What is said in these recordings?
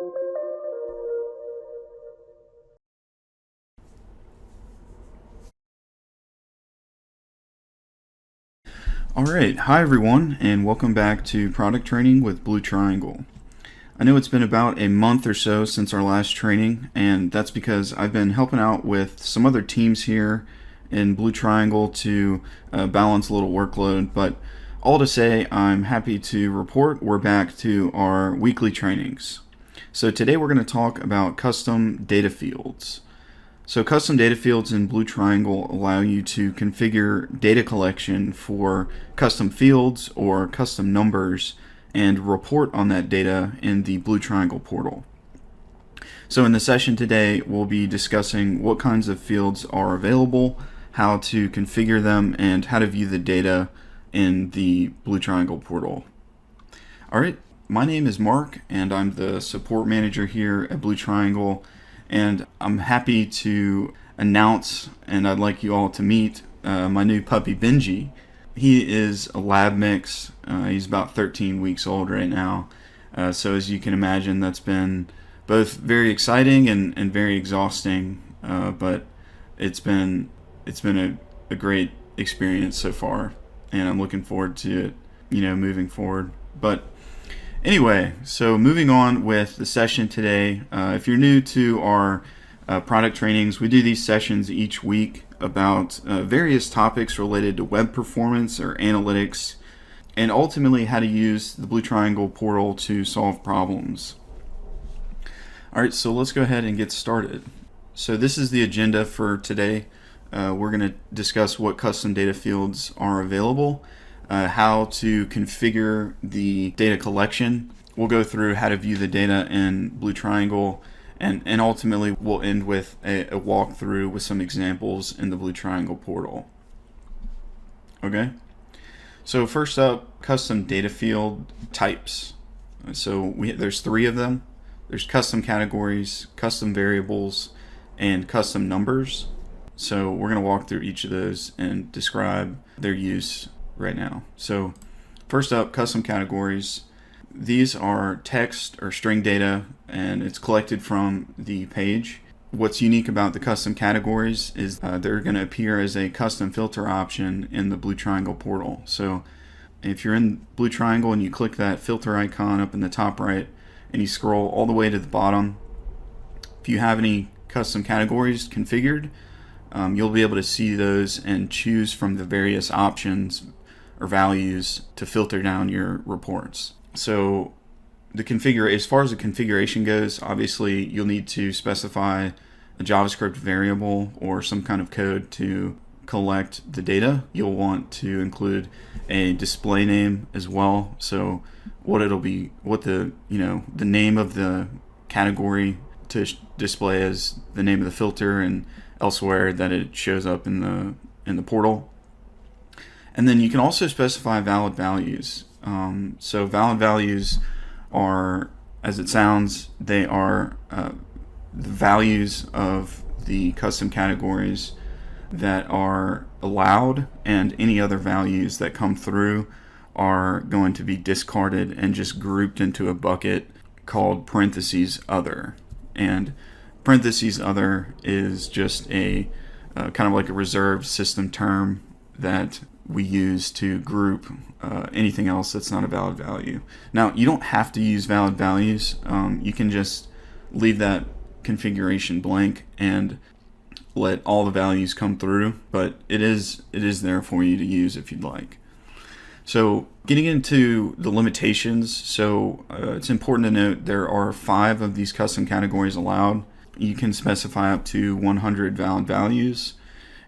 Alright, hi everyone, and welcome back to Product Training with Blue Triangle. I know it's been about a month or so since our last training, and that's because I've been helping out with some other teams here in Blue Triangle to balance a little workload, but all to say, I'm happy to report we're back to our weekly trainings. So today we're going to talk about custom data fields. So custom data fields in Blue Triangle allow you to configure data collection for custom fields or custom numbers and report on that data in the Blue Triangle portal. So in the session today, we'll be discussing what kinds of fields are available, how to configure them, and how to view the data in the Blue Triangle portal. Alright, my name is Mark, and I'm the support manager here at Blue Triangle. And I'm happy to announce, and I'd like you all to meet my new puppy Benji. He is a lab mix. He's about 13 weeks old right now. So as you can imagine, that's been both very exciting and very exhausting. But it's been a great experience so far, and I'm looking forward to it, moving forward. But anyway, so moving on with the session today. If you're new to our product trainings, we do these sessions each week about various topics related to web performance or analytics, and ultimately how to use the Blue Triangle portal to solve problems. Alright, so let's go ahead and get started. So this is the agenda for today. We're going to discuss what custom data fields are available, how to configure the data collection. We'll go through how to view the data in Blue Triangle, and ultimately we'll end with a walkthrough with some examples in the Blue Triangle portal. Okay, so first up, custom data field types. So there's three of them. There's custom categories, custom variables, and custom numbers. So we're going to walk through each of those and describe their use right now. So first up, custom categories. These are text or string data, and it's collected from the page. What's unique about the custom categories is they're going to appear as a custom filter option in the Blue Triangle portal. So if you're in Blue Triangle and you click that filter icon up in the top right and you scroll all the way to the bottom, if you have any custom categories configured, you'll be able to see those and choose from the various options or values to filter down your reports. So as far as the configuration goes, obviously you'll need to specify a JavaScript variable or some kind of code to collect the data. You'll want to include a display name as well. So what the name of the category to display as the name of the filter, and elsewhere that it shows up in the portal. And then you can also specify valid values. So valid values are, as it sounds, they are the values of the custom categories that are allowed, and any other values that come through are going to be discarded and just grouped into a bucket called parentheses other. And parentheses other is just a kind of like a reserved system term that we use to group anything else that's not a valid value. Now, you don't have to use valid values. You can just leave that configuration blank and let all the values come through, but it is there for you to use if you'd like. So getting into the limitations, so it's important to note there are 5 of these custom categories allowed. You can specify up to 100 valid values.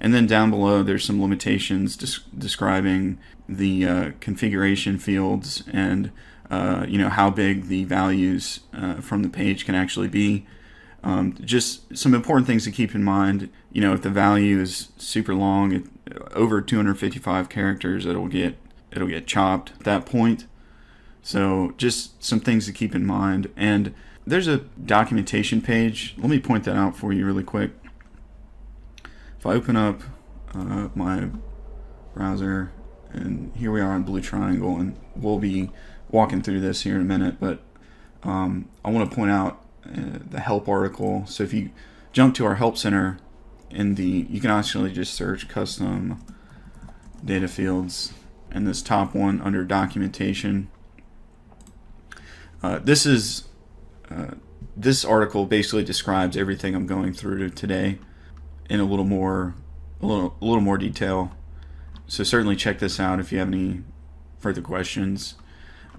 And then down below, there's some limitations describing the configuration fields and how big the values from the page can actually be. Just some important things to keep in mind. If the value is super long, over 255 characters, it'll get chopped at that point. So just some things to keep in mind. And there's a documentation page. Let me point that out for you really quick. If I open up my browser, and here we are on Blue Triangle, and we'll be walking through this here in a minute, but I want to point out the help article. So if you jump to our help center, you can actually just search custom data fields, and this top one under documentation. This article basically describes everything I'm going through today in a little more detail. So certainly check this out if you have any further questions.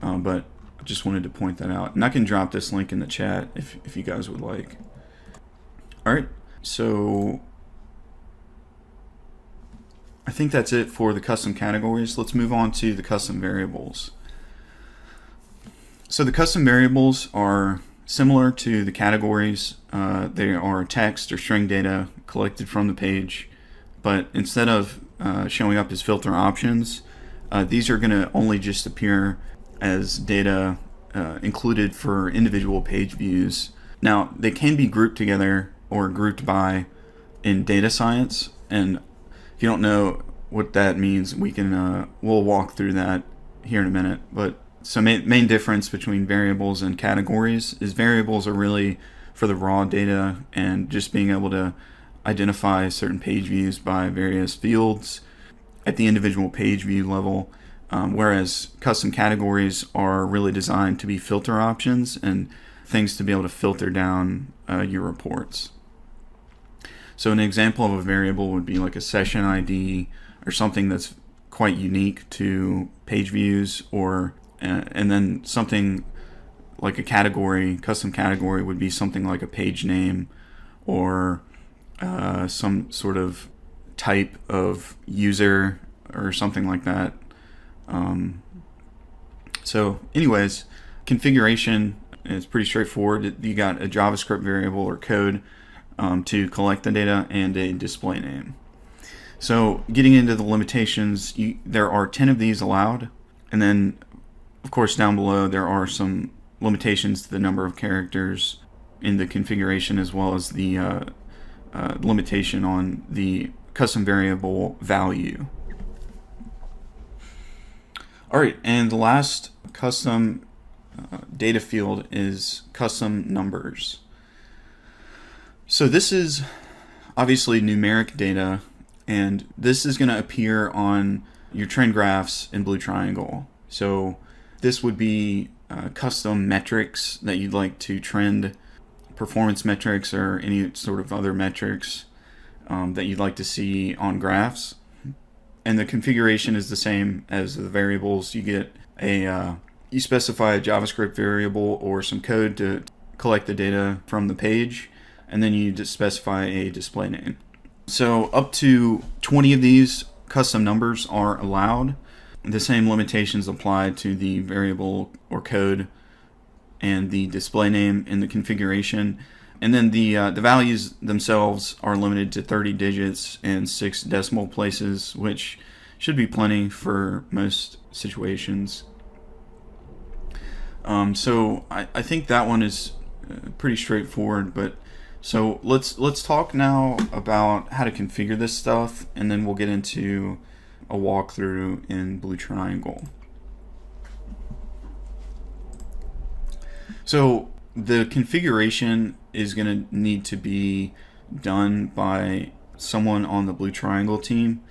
But I just wanted to point that out, and I can drop this link in the chat if you guys would like. All right, so I think that's it for the custom categories. Let's move on to the custom variables. So the custom variables are similar to the categories. They are text or string data collected from the page, but instead of showing up as filter options, these are going to only just appear as data included for individual page views. Now, they can be grouped together or grouped by in data science, and if you don't know what that means, we'll walk through that here in a minute. But so main difference between variables and categories is variables are really for the raw data and just being able to identify certain page views by various fields at the individual page view level, whereas custom categories are really designed to be filter options and things to be able to filter down your reports. So an example of a variable would be like a session ID or something that's quite unique to page views, or and then something like a category, custom category would be something like a page name or some sort of type of user or something like that. So anyways, configuration is pretty straightforward. You got a JavaScript variable or code to collect the data and a display name. So getting into the limitations, there are 10 of these allowed, and then of course down below there are some limitations to the number of characters in the configuration, as well as the limitation on the custom variable value. Alright, and the last custom data field is custom numbers. So this is obviously numeric data, and this is going to appear on your trend graphs in Blue Triangle. So this would be custom metrics that you'd like to trend, performance metrics or any sort of other metrics that you'd like to see on graphs. And the configuration is the same as the variables. You get you specify a JavaScript variable or some code to collect the data from the page, and then you just specify a display name. So up to 20 of these custom numbers are allowed. The same limitations apply to the variable or code and the display name in the configuration. And then the values themselves are limited to 30 digits and 6 decimal places, which should be plenty for most situations. So I think that one is pretty straightforward. But so let's talk now about how to configure this stuff, and then we'll get into a walkthrough in Blue Triangle. So the configuration is going to need to be done by someone on the Blue Triangle team.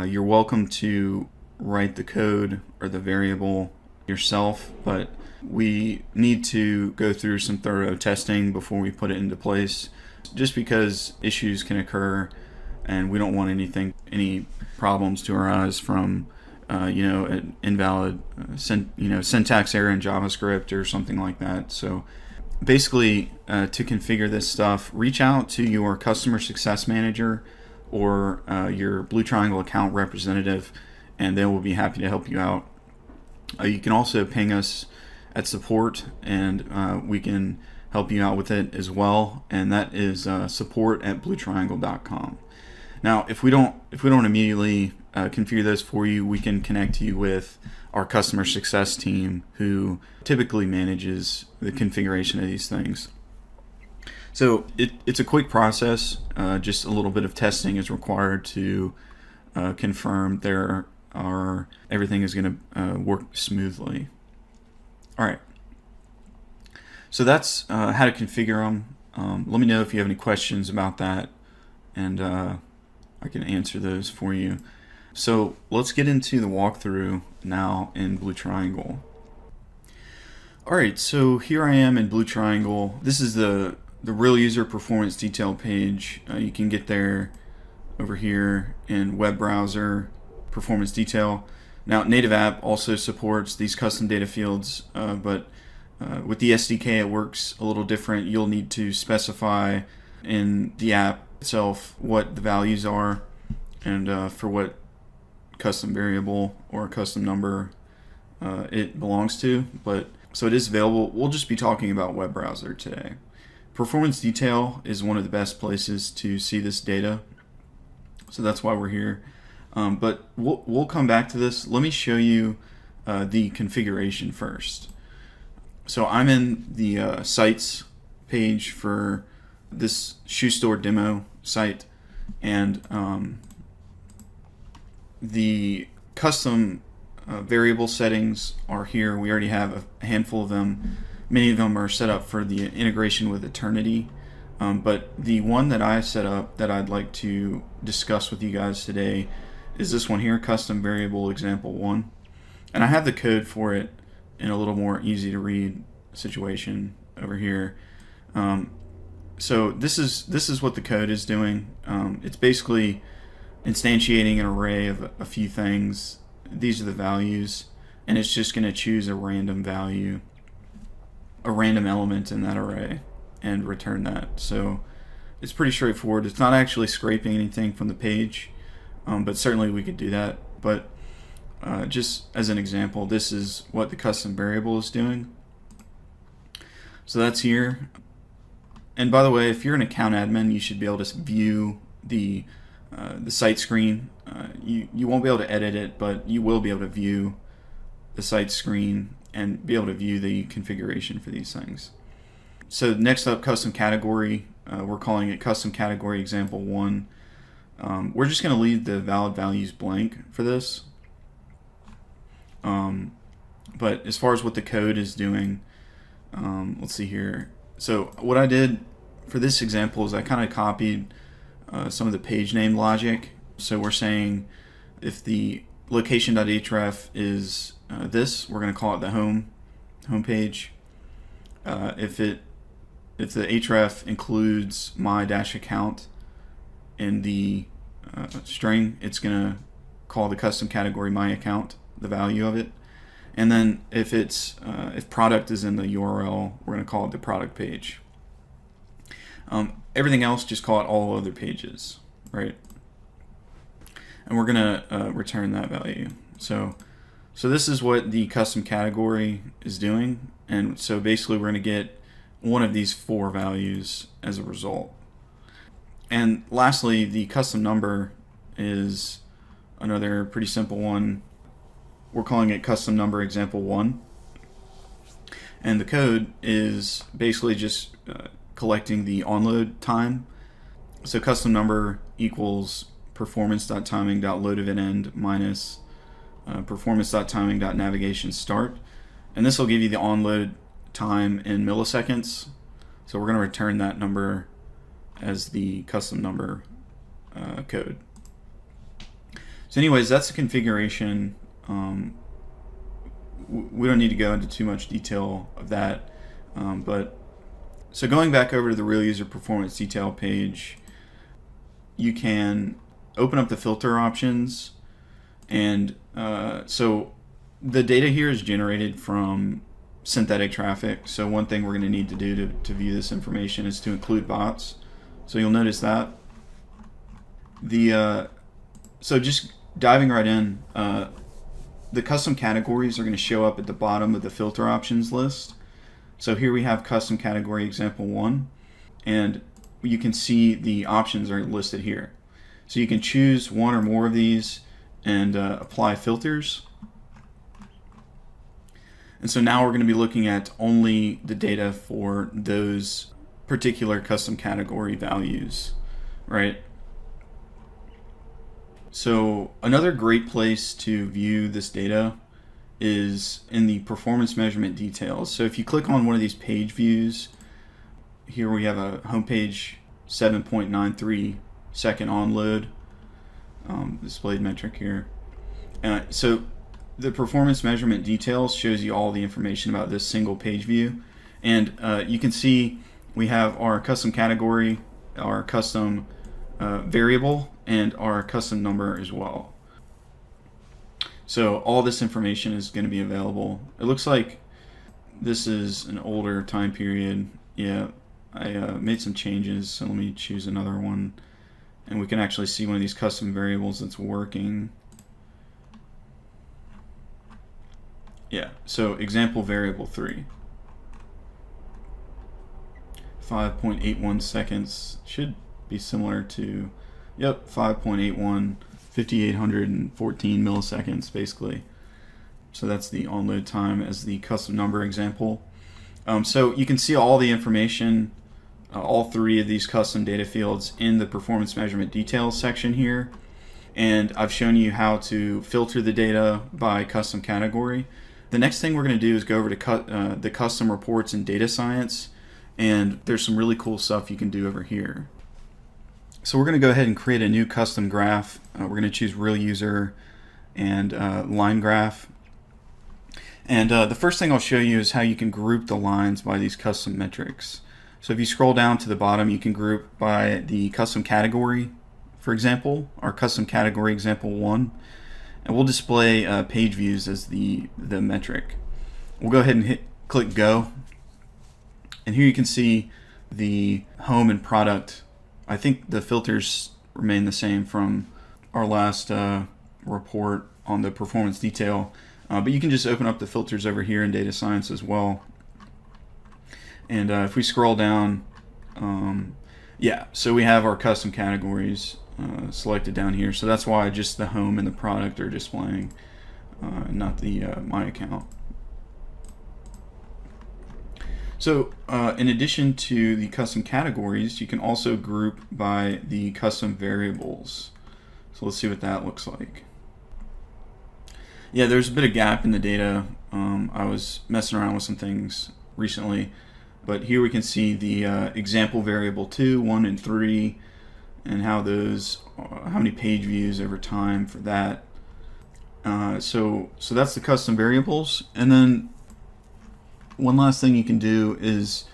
You're welcome to write the code or the variable yourself, but we need to go through some thorough testing before we put it into place, just because issues can occur and we don't want any problems to arise from an invalid syntax error in JavaScript or something like that. So basically, to configure this stuff, reach out to your customer success manager or your Blue Triangle account representative, and they will be happy to help you out. You can also ping us at support, and we can help you out with it as well, and that is support@bluetriangle.com. Now, if we don't immediately configure this for you, we can connect you with our customer success team, who typically manages the configuration of these things. So it's a quick process. Just a little bit of testing is required to confirm everything is going to work smoothly. All right. So that's how to configure them. Let me know if you have any questions about that, and I can answer those for you. So let's get into the walkthrough now in Blue Triangle. Alright, so here I am in Blue Triangle. This is the real user performance detail page. You can get there over here in web browser performance detail. Now native app also supports these custom data fields, but with the SDK it works a little different. You'll need to specify in the app itself what the values are and for what custom variable or custom number it belongs to. But so it is available. We'll just be talking about web browser today. Performance detail is one of the best places to see this data, so that's why we're here. But we'll come back to this. Let me show you the configuration first. So I'm in the sites page for this shoe store demo site, and the custom variable settings are here. We already have a handful of them. Many of them are set up for the integration with Eternity, but the one that I set up that I'd like to discuss with you guys today is this one here, custom variable example 1. And I have the code for it in a little more easy to read situation over here. So this is what the code is doing. It's basically instantiating an array of a few things. These are the values, and it's just going to choose a random value, a random element in that array, and return that. So it's pretty straightforward. It's not actually scraping anything from the page, but certainly we could do that. But just as an example, this is what the custom variable is doing. So that's here. And by the way, if you're an account admin, you should be able to view the site screen. You won't be able to edit it, but you will be able to view the site screen and be able to view the configuration for these things. So next up, custom category. We're calling it custom category example 1. We're just going to leave the valid values blank for this. But as far as what the code is doing, let's see here. So what I did for this example is I kind of copied some of the page name logic. So we're saying if the location.href is this, we're going to call it the home page. If the href includes my-account in the string, it's going to call the custom category my account, the value of it. And then if if product is in the URL, we're going to call it the product page. Everything else, just call it all other pages, right? And we're going to return that value. So this is what the custom category is doing. And so basically we're going to get one of these 4 values as a result. And lastly, the custom number is another pretty simple one. We're calling it custom number example 1. And the code is basically just collecting the onload time. So custom number equals performance.timing.loadEventEnd minus performance.timing.navigation start. And this will give you the onload time in milliseconds. So we're going to return that number as the custom number code. So anyways, that's the configuration. We don't need to go into too much detail of that, but so going back over to the real user performance detail page, you can open up the filter options, and so the data here is generated from synthetic traffic. So one thing we're going to need to do to view this information is to include bots. So you'll notice that so just diving right in, the custom categories are going to show up at the bottom of the filter options list. So here we have custom category example 1, and you can see the options are listed here. So you can choose one or more of these and apply filters. And so now we're going to be looking at only the data for those particular custom category values, right? So another great place to view this data is in the performance measurement details. So if you click on one of these page views, here we have a homepage 7.93 second on load, displayed metric here. So the performance measurement details shows you all the information about this single page view. And you can see we have our custom category, our custom variable, and our custom number as well. So all this information is going to be available. It looks like this is an older time period. Yeah, I made some changes, so let me choose another one. And we can actually see one of these custom variables that's working. Yeah, so example variable 3. 5.81 seconds should be similar to, yep, 5.81, 5,814 milliseconds basically. So that's the onload time as the custom number example. So you can see all the information, all three of these custom data fields in the performance measurement details section here. And I've shown you how to filter the data by custom category. The next thing we're going to do is go over to the custom reports in data science, and there's some really cool stuff you can do over here. So we're going to go ahead and create a new custom graph. We're going to choose real user and line graph. And the first thing I'll show you is how you can group the lines by these custom metrics. So if you scroll down to the bottom, you can group by the custom category, for example, our custom category example 1. And we'll display page views as the metric. We'll go ahead and click go. And here you can see the home and product. I think the filters remain the same from our last report on the performance detail. But you can just open up the filters over here in data science as well. And if we scroll down, yeah, so we have our custom categories selected down here. So that's why just the home and the product are displaying, not the my account. So in addition to the custom categories, you can also group by the custom variables. So let's see what that looks like. Yeah, there's a bit of gap in the data. I was messing around with some things recently, but here we can see the example variable 2, 1, and 3, and how those, how many page views over time for that. So that's the custom variables. And then one last thing you can do is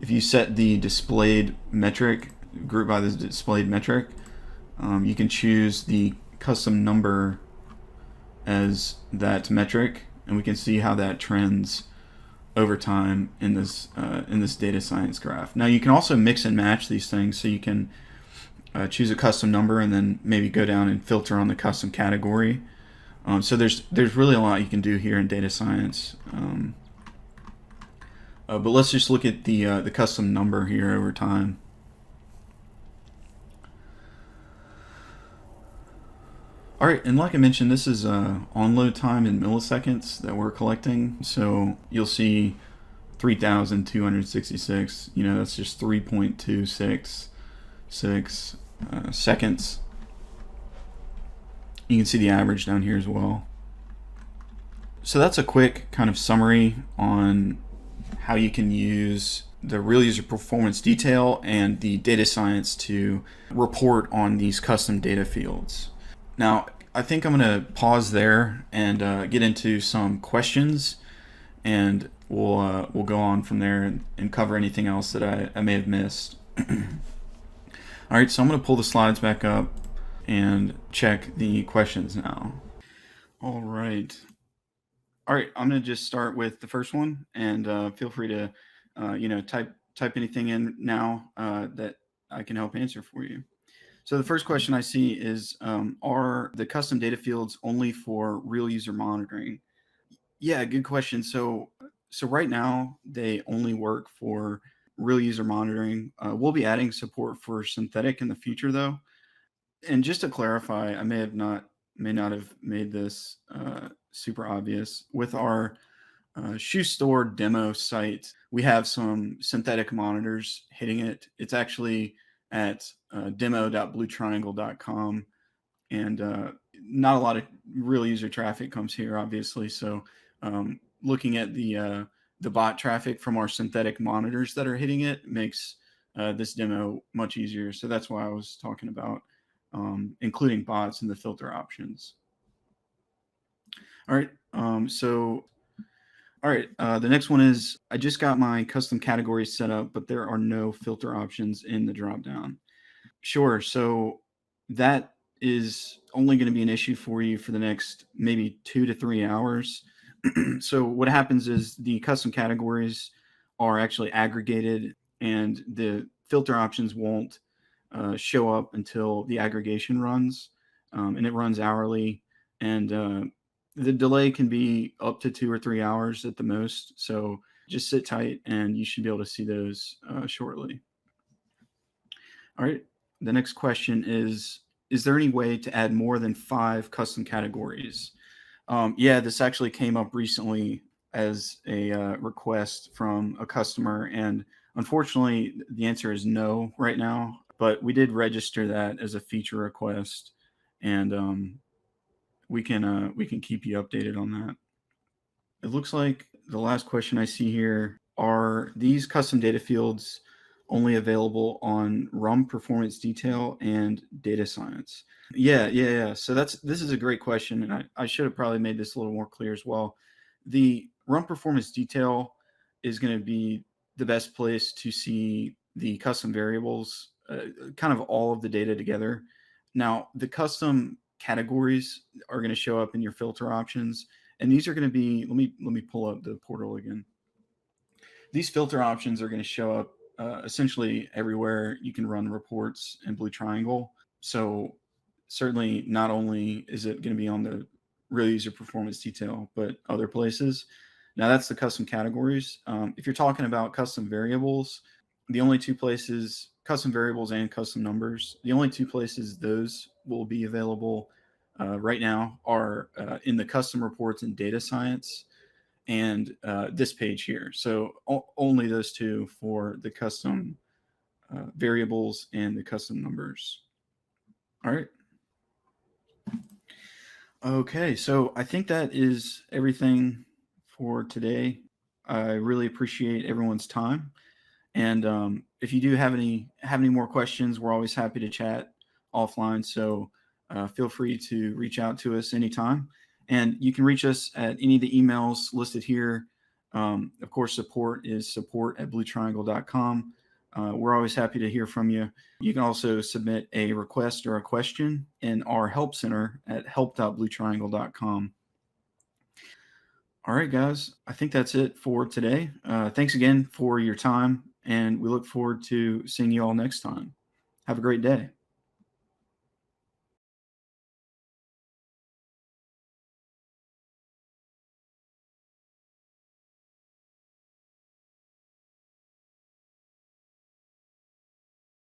if you set the displayed metric, group by the displayed metric, you can choose the custom number as that metric, and we can see how that trends over time in this data science graph. Now you can also mix and match these things, so you can choose a custom number and then maybe go down and filter on the custom category. So there's really a lot you can do here in data science. But let's just look at the custom number here over time. All right, and like I mentioned, this is onload time in milliseconds that we're collecting. So you'll see 3,266. You know, that's just 3.266 seconds. You can see the average down here as well. So that's a quick kind of summary on how you can use the real user performance detail and the data science to report on these custom data fields. Now, I think I'm going to pause there and get into some questions, and we'll go on from there and cover anything else that I may have missed. All right, so I'm going to pull the slides back up and check the questions now. All right, I'm going to just start with the first one, and feel free to type anything in now that I can help answer for you. So the first question I see is, are the custom data fields only for real user monitoring? Yeah, good question. So right now they only work for real user monitoring. We'll be adding support for synthetic in the future though. And just to clarify, I may not have made this super obvious. With our shoe store demo site, we have some synthetic monitors hitting it. It's actually at demo.bluetriangle.com. and not a lot of real user traffic comes here, obviously. So looking at the bot traffic from our synthetic monitors that are hitting it makes this demo much easier. So that's why I was talking about including bots in the filter options. All right. All right. The next one is I just got my custom categories set up, but there are no filter options in the dropdown. Sure. So that is only going to be an issue for you for the next maybe 2 to 3 hours. So what happens is the custom categories are actually aggregated, and the filter options won't show up until the aggregation runs, and it runs hourly. And the delay can be up to 2 or 3 hours at the most. So just sit tight, and you should be able to see those shortly. All right. The next question is there any way to add more than 5 custom categories? Yeah, this actually came up recently as a request from a customer, and unfortunately, the answer is no right now. But we did register that as a feature request, and we can keep you updated on that. It looks like the last question I see here are these custom data fields only available on RUM performance detail and data science? Yeah. So this is a great question, and I should have probably made this a little more clear as well. The RUM performance detail is going to be the best place to see the custom variables, kind of all of the data together. Now, the custom categories are going to show up in your filter options, and these are going to be, let me pull up the portal again. These filter options are going to show up essentially everywhere you can run reports in Blue Triangle. So certainly not only is it going to be on the real user performance detail, but other places. Now that's the custom categories. If you're talking about custom variables, the only two places, custom variables and custom numbers, the only two places those will be available right now are in the custom reports and data science, and this page here. So only those two for the custom variables and the custom numbers. All right. Okay, so I think that is everything for today. I really appreciate everyone's time, and if you do have any more questions, we're always happy to chat offline. So feel free to reach out to us anytime, and you can reach us at any of the emails listed here. Of course, support is support@bluetriangle.com. We're always happy to hear from you. You can also submit a request or a question in our help center at help.bluetriangle.com. All right, guys, I think that's it for today. Thanks again for your time, and we look forward to seeing you all next time. Have a great day.